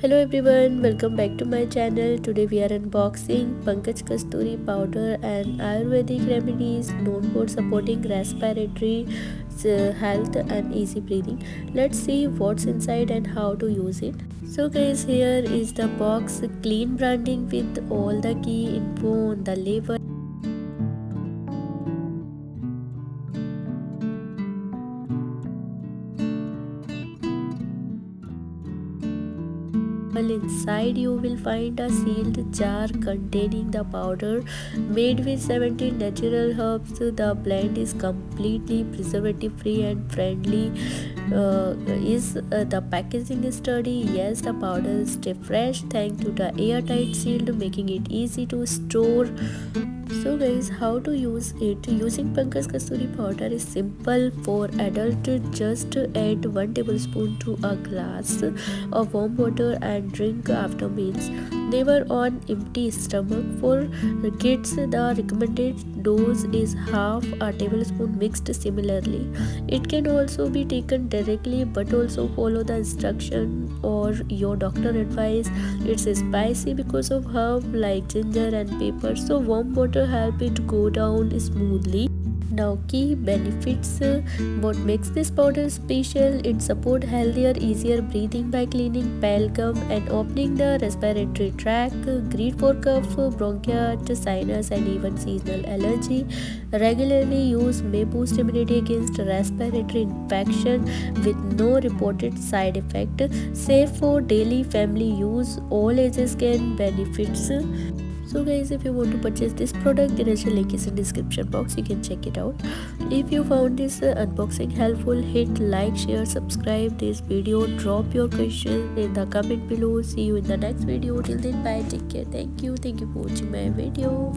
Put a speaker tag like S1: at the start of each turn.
S1: Hello everyone, welcome back to my channel. Today we are unboxing Pankajkasthuri powder and Ayurvedic remedies known for supporting respiratory health and easy breathing. Let's see what's inside and how to use it. So guys, here is the box, clean branding with all the key info on the label. Inside you will find a sealed jar containing the powder made with 17 natural herbs. The blend is completely preservative free and friendly. Is the packaging sturdy? Yes, the powder stay fresh thanks to the airtight seal, making it easy to store. So guys, how to use it? Using Pankajkasthuri powder is simple for adult. Just add 1 tablespoon to a glass of warm water and drink after meals. Never on empty stomach. For kids, the recommended dose is half a tablespoon mixed similarly. It can also be taken directly, but also follow the instruction or your doctor advice. It's spicy because of herb like ginger and pepper, so warm water help it go down smoothly. Now key benefits. What makes this powder special? It supports healthier, easier breathing by cleaning gum and opening the respiratory tract. Great for cough, bronchitis, sinus and even seasonal allergy. Regularly use may boost immunity against respiratory infection with no reported side effect. Safe for daily family use. All ages can benefit. So guys, if you want to purchase this product, there is a link in the description box. You can check it out. If you found this unboxing helpful, hit like, share, subscribe this video, drop your questions in the comment below. See you in the next video. Till then, bye, take care. Thank you for watching my video.